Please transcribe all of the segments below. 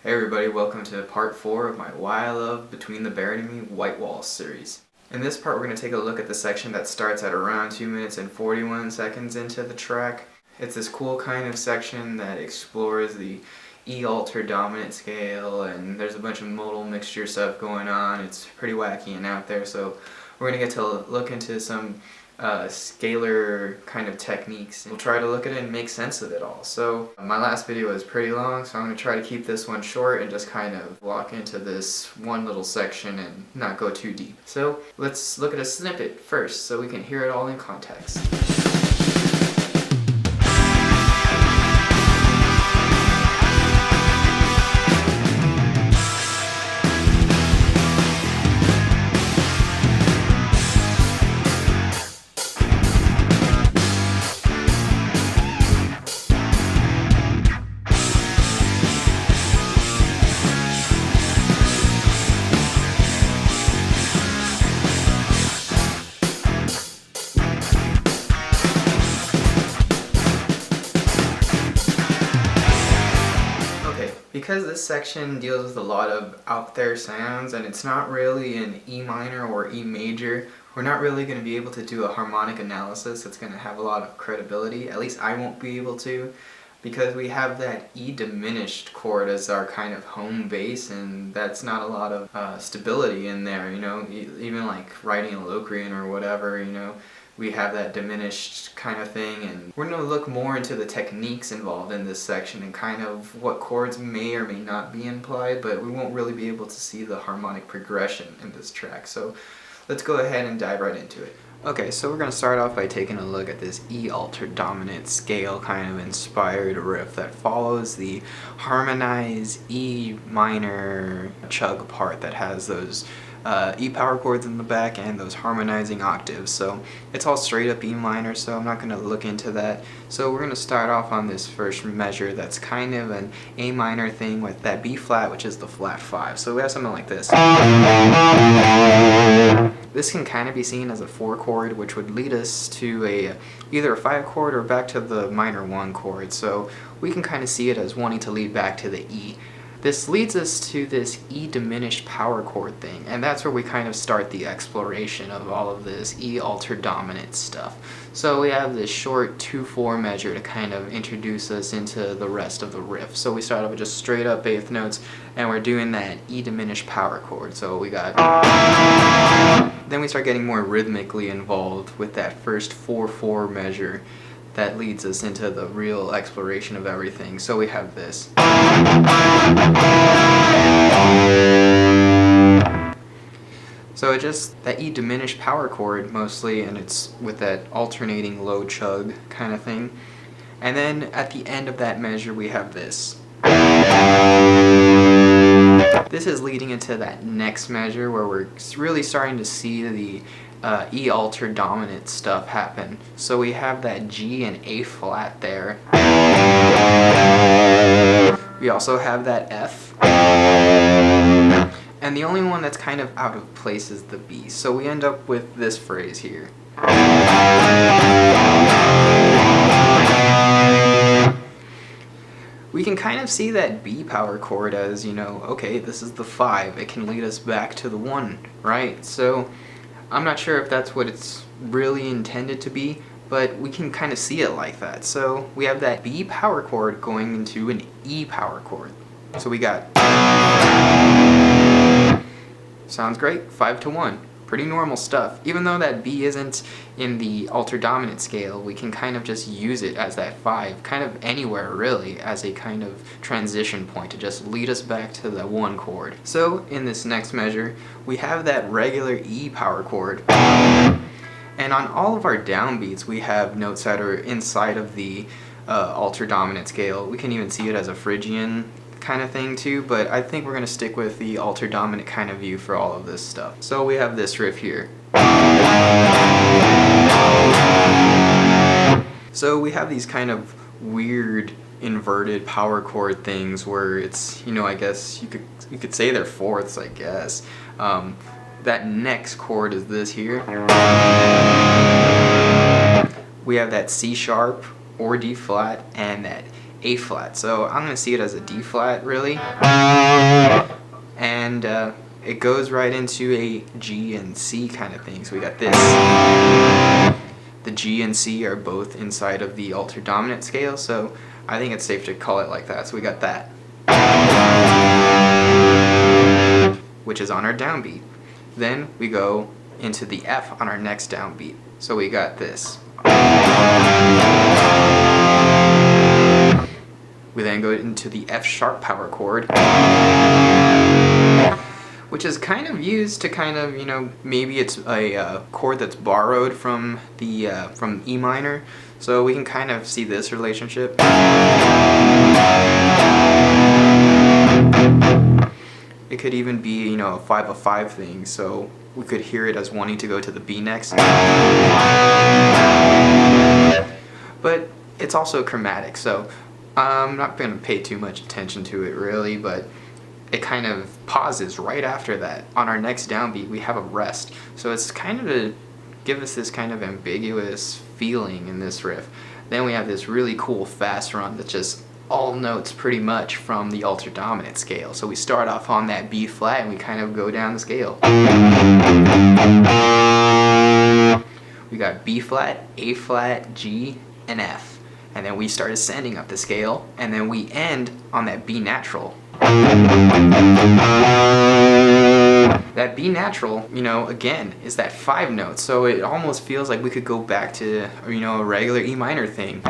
Hey everybody, welcome to part 4 of my Why I Love Between the Baron and Me White Walls series. In this part we're going to take a look at the section that starts at around 2 minutes and 41 seconds into the track. It's this cool kind of section that explores the E altered dominant scale, and there's a bunch of modal mixture stuff going on. It's pretty wacky and out there, so we're going to get to look into some scalar kind of techniques. We'll try to look at it and make sense of it all. So my last video was pretty long, so I'm going to try to keep this one short and just kind of walk into this one little section and not go too deep. So let's look at a snippet first so we can hear it all in context. Because this section deals with a lot of out there sounds and it's not really in E minor or E major, we're not really going to be able to do a harmonic analysis that's going to have a lot of credibility. At least I won't be able to, because we have that E diminished chord as our kind of home base, and that's not a lot of stability in there, you know, even like writing a Locrian or whatever, you know. We have that diminished kind of thing, and we're going to look more into the techniques involved in this section and kind of what chords may or may not be implied, but we won't really be able to see the harmonic progression in this track. So let's go ahead and dive right into it. Okay, so we're going to start off by taking a look at this E altered dominant scale kind of inspired riff that follows the harmonized E minor chug part that has those E power chords in the back and those harmonizing octaves. So it's all straight up E minor, so I'm not going to look into that. So we're going to start off on this first measure that's kind of an A minor thing with that B flat, which is the flat 5. So we have something like this. This can kind of be seen as a 4 chord, which would lead us to either a 5 chord or back to the minor 1 chord. So we can kind of see it as wanting to lead back to the E. This leads us to this E diminished power chord thing, and that's where we kind of start the exploration of all of this E altered dominant stuff. So we have this short 2/4 measure to kind of introduce us into the rest of the riff. So we start off with just straight up eighth notes, and we're doing that E diminished power chord. So we got... Then we start getting more rhythmically involved with that first 4/4 measure that leads us into the real exploration of everything. So we have this. So it just, that E diminished power chord mostly, and it's with that alternating low chug kind of thing. And then at the end of that measure we have this. This is leading into that next measure where we're really starting to see the E altered dominant stuff happen. So we have that G and A flat there. We also have that F. And the only one that's kind of out of place is the B. So we end up with this phrase here. We can kind of see that B power chord as, you know, okay, this is the 5. It can lead us back to the 1, right? So I'm not sure if that's what it's really intended to be, but we can kind of see it like that. So we have that B power chord going into an E power chord. So we got... Sounds great, 5 to 1. Pretty normal stuff. Even though that B isn't in the altered dominant scale, we can kind of just use it as that 5, kind of anywhere really, as a kind of transition point to just lead us back to the 1 chord. So in this next measure, we have that regular E power chord. And on all of our downbeats, we have notes that are inside of the altered dominant scale. We can even see it as a Phrygian kind of thing too, but I think we're going to stick with the altered dominant kind of view for all of this stuff. So we have this riff here. So we have these kind of weird inverted power chord things where it's, you know, I guess you could say they're fourths, I guess. That next chord is this here. We have that C sharp or D flat and that A flat. So I'm going to see it as a D flat really. And it goes right into a G and C kind of thing. So we got this. The G and C are both inside of the altered dominant scale, so I think it's safe to call it like that. So we got that, which is on our downbeat. Then we go into the F on our next downbeat. So we got this. We then go into the F sharp power chord, which is kind of used to kind of, maybe it's a chord that's borrowed from the from E minor. So we can kind of see this relationship. It could even be, a 5/5 thing. So we could hear it as wanting to go to the B next. But it's also chromatic, so I'm not going to pay too much attention to it really, but it kind of pauses right after that. On our next downbeat, we have a rest. So it's kind of to give us this kind of ambiguous feeling in this riff. Then we have this really cool fast run that's just all notes pretty much from the altered dominant scale. So we start off on that B flat and we kind of go down the scale. We got B flat, A flat, G, and F. And then we start ascending up the scale, and then we end on that B natural. That B natural, again, is that 5 notes, so it almost feels like we could go back to, a regular E minor thing.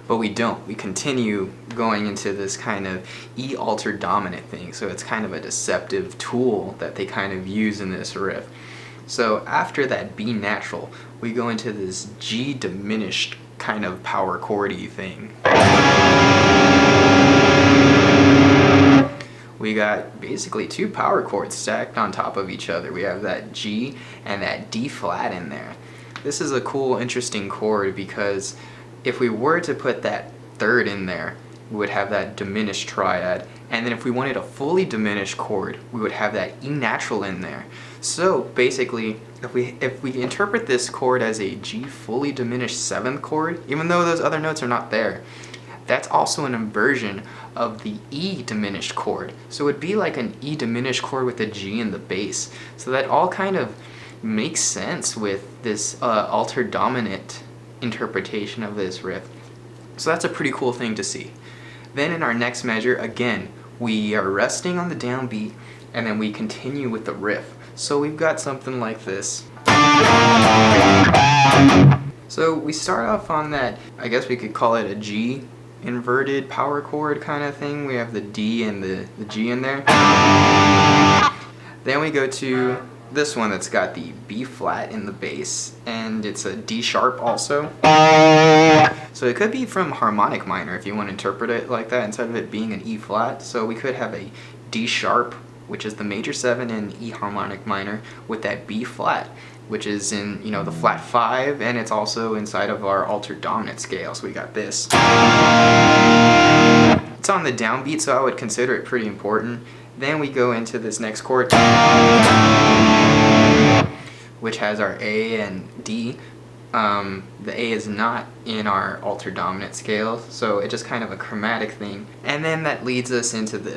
But we don't. We continue going into this kind of E altered dominant thing, so it's kind of a deceptive tool that they kind of use in this riff. So after that B natural, we go into this G diminished kind of power chordy thing. We got basically 2 power chords stacked on top of each other. We have that G and that D flat in there. This is a cool, interesting chord because if we were to put that third in there, we would have that diminished triad. And then if we wanted a fully diminished chord, we would have that E natural in there. So basically, if we interpret this chord as a G fully diminished 7th chord, even though those other notes are not there, that's also an inversion of the E diminished chord. So it would be like an E diminished chord with a G in the bass. So that all kind of makes sense with this altered dominant interpretation of this riff. So that's a pretty cool thing to see. Then in our next measure, again, we are resting on the downbeat and then we continue with the riff. So we've got something like this. So we start off on that, I guess we could call it a G inverted power chord kind of thing. We have the D and the G in there. Then we go to this one that's got the B flat in the bass, and it's a D sharp also. So it could be from harmonic minor if you want to interpret it like that instead of it being an E flat. So we could have a D sharp, which is the major 7 in E harmonic minor, with that B flat, which is in, the flat 5, and it's also inside of our altered dominant scale. So we got this. It's on the downbeat, so I would consider it pretty important. Then we go into this next chord, which has our A and D. The A is not in our altered dominant scale, so it's just kind of a chromatic thing. And then that leads us into this,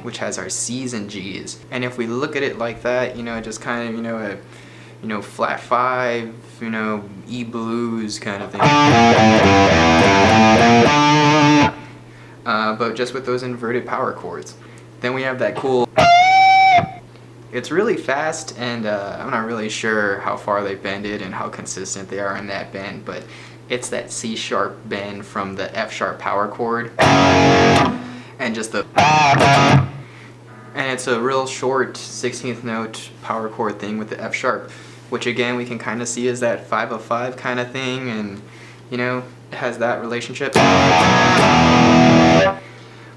which has our C's and G's. And if we look at it like that, just kind of, a flat 5, E blues kind of thing. But just with those inverted power chords. Then we have that cool. It's really fast, and I'm not really sure how far they bend it and how consistent they are in that bend, but it's that C sharp bend from the F sharp power chord, and just the, and it's a real short 16th note power chord thing with the F sharp, which again we can kind of see as that 5/5 kind of thing, and it has that relationship.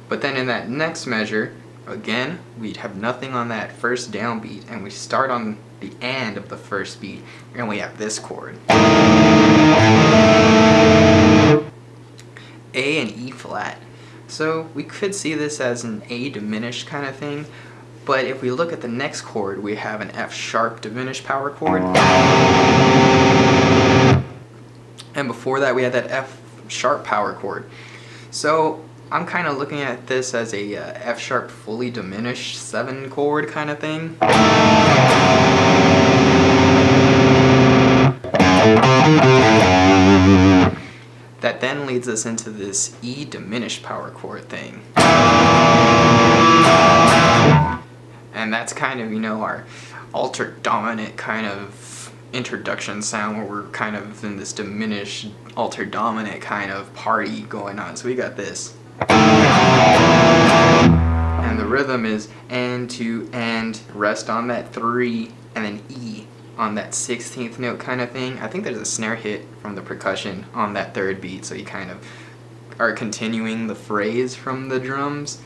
But then in that next measure, again, we'd have nothing on that first downbeat, and we start on the end of the first beat, and we have this chord. A and E flat. So we could see this as an A diminished kind of thing, but if we look at the next chord, we have an F sharp diminished power chord. And before that we had that F sharp power chord. So I'm kind of looking at this as a F sharp fully diminished 7 chord kind of thing. That then leads us into this E diminished power chord thing. And that's kind of, you know, our altered dominant kind of introduction sound, where we're kind of in this diminished altered dominant kind of party going on. So we got this. And the rhythm is and to and, rest on that 3, and then E on that 16th note kind of thing. I think there's a snare hit from the percussion on that 3rd beat, so you kind of are continuing the phrase from the drums.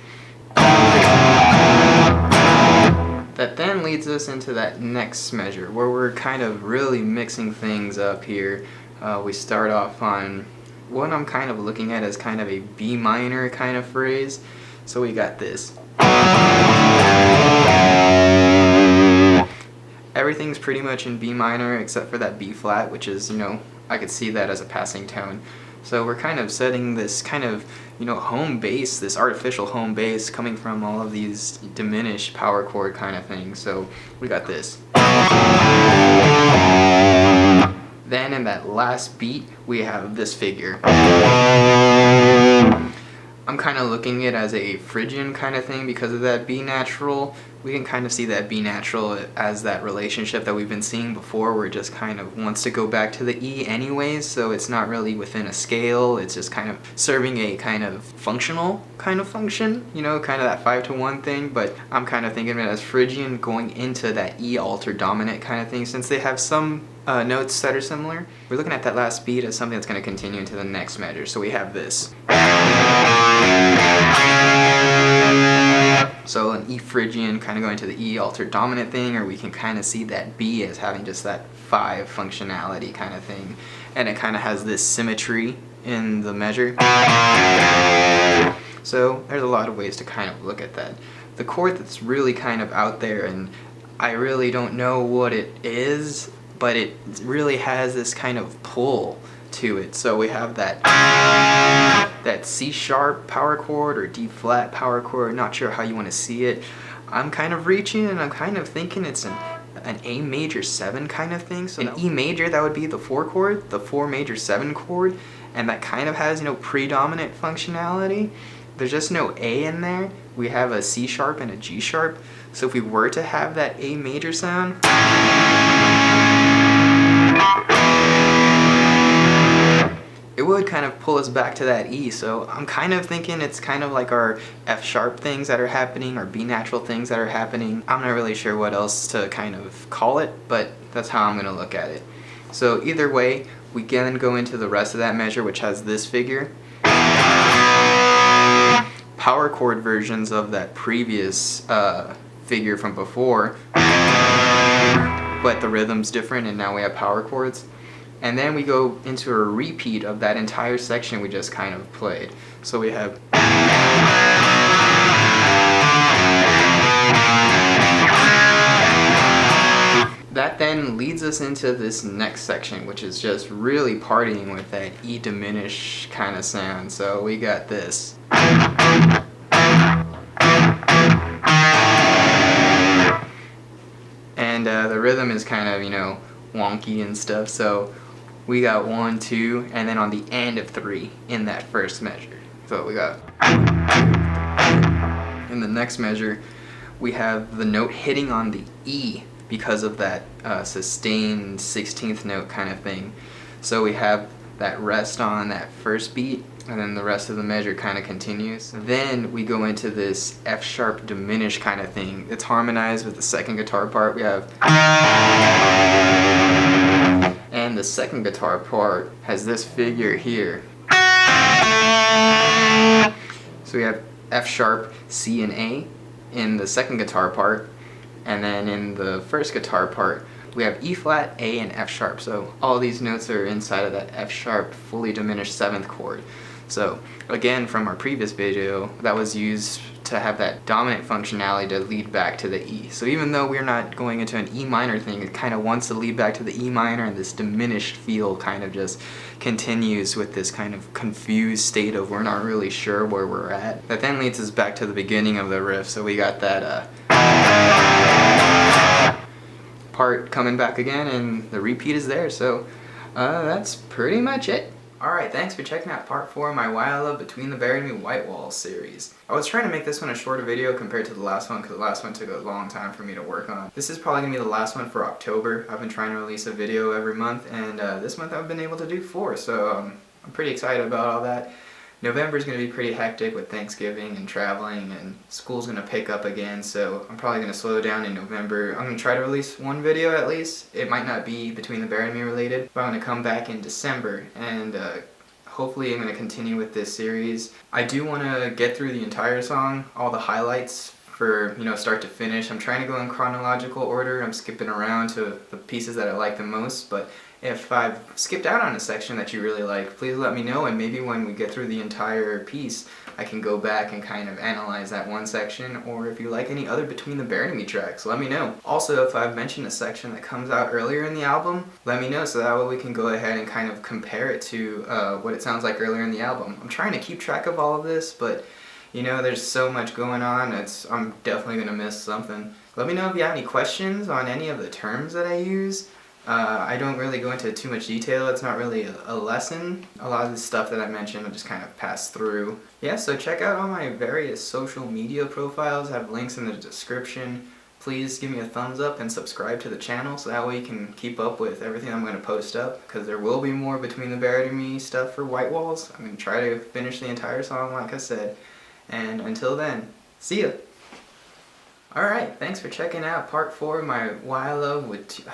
That then leads us into that next measure, where we're kind of really mixing things up here. We start off on what I'm kind of looking at as kind of a B minor kind of phrase. So we got this. Everything's pretty much in B minor except for that B flat, which is, you know, I could see that as a passing tone. So we're kind of setting this kind of, you know, home bass, this artificial home bass coming from all of these diminished power chord kind of things. So we got this. Then in that last beat, we have this figure. I'm kind of looking at it as a Phrygian kind of thing because of that B natural. We can kind of see that B natural as that relationship that we've been seeing before, where it just kind of wants to go back to the E anyways, so it's not really within a scale, it's just kind of serving a kind of functional kind of function, you know, kind of that 5-to-1 thing, but I'm kind of thinking of it as Phrygian going into that E altered dominant kind of thing, since they have some notes that are similar. We're looking at that last beat as something that's going to continue into the next measure, so we have this. So an E Phrygian kind of going to the E altered dominant thing, or we can kind of see that B as having just that 5 functionality kind of thing. And it kind of has this symmetry in the measure. So there's a lot of ways to kind of look at that. The chord that's really kind of out there, and I really don't know what it is, but it really has this kind of pull to it. So we have that C sharp power chord or D flat power chord, not sure how you want to see it. I'm kind of reaching and I'm kind of thinking it's an A major 7 kind of thing. So an E major, that would be the 4 chord, the 4 major 7 chord, and that kind of has, you know, predominant functionality. There's just no A in there. We have a C sharp and a G sharp. So if we were to have that A major sound, it would kind of pull us back to that E. So I'm kind of thinking it's kind of like our F sharp things that are happening, or B natural things that are happening. I'm not really sure what else to kind of call it, but that's how I'm going to look at it. So either way, we then go into the rest of that measure, which has this figure. Power chord versions of that previous figure from before, but the rhythm's different and now we have power chords. And then we go into a repeat of that entire section we just kind of played. So we have that then leads us into this next section, which is just really partying with that E diminished kind of sound. So we got this. And the rhythm is kind of, you know, wonky and stuff. So we got 1, 2, and then on the end of 3 in that first measure. So we got. In the next measure, we have the note hitting on the E because of that sustained 16th note kind of thing. So we have that rest on that first beat, and then the rest of the measure kind of continues. Then we go into this F sharp diminished kind of thing. It's harmonized with the second guitar part. We have, and the second guitar part has this figure here. So we have F sharp, C, and A in the second guitar part, and then in the first guitar part we have E flat, A, and F sharp. So all these notes are inside of that F sharp fully diminished 7th chord. So again, from our previous video, that was used to have that dominant functionality to lead back to the E. So even though we're not going into an E minor thing, it kind of wants to lead back to the E minor, and this diminished feel kind of just continues with this kind of confused state of we're not really sure where we're at. That then leads us back to the beginning of the riff. So we got that part coming back again, and the repeat is there. So that's pretty much it. Alright, thanks for checking out part 4 of my Why I Love Between the Buried and Me White Walls series. I was trying to make this one a shorter video compared to the last one because the last one took a long time for me to work on. This is probably going to be the last one for October. I've been trying to release a video every month, and this month I've been able to do 4, so I'm pretty excited about all that. November is going to be pretty hectic with Thanksgiving and traveling, and school's going to pick up again, so I'm probably going to slow down in November. I'm going to try to release one video at least. It might not be Between the Buried and Me related, but I'm going to come back in December, and hopefully I'm going to continue with this series. I do want to get through the entire song, all the highlights for, start to finish. I'm trying to go in chronological order. I'm skipping around to the pieces that I like the most, but if I've skipped out on a section that you really like, please let me know, and maybe when we get through the entire piece, I can go back and kind of analyze that one section, or if you like any other Between the Buried and Me tracks, let me know. Also, if I've mentioned a section that comes out earlier in the album, let me know so that way we can go ahead and kind of compare it to what it sounds like earlier in the album. I'm trying to keep track of all of this, but there's so much going on, I'm definitely going to miss something. Let me know if you have any questions on any of the terms that I use. I don't really go into too much detail. It's not really a lesson. A lot of the stuff that I mentioned will just kind of pass through. Yeah, so check out all my various social media profiles. I have links in the description. Please give me a thumbs up and subscribe to the channel so that way you can keep up with everything I'm going to post up, because there will be more Between the Buried and Me stuff for White Walls. I'm going to try to finish the entire song like I said. And until then, see ya! Alright, thanks for checking out part 4 of my Why I Love with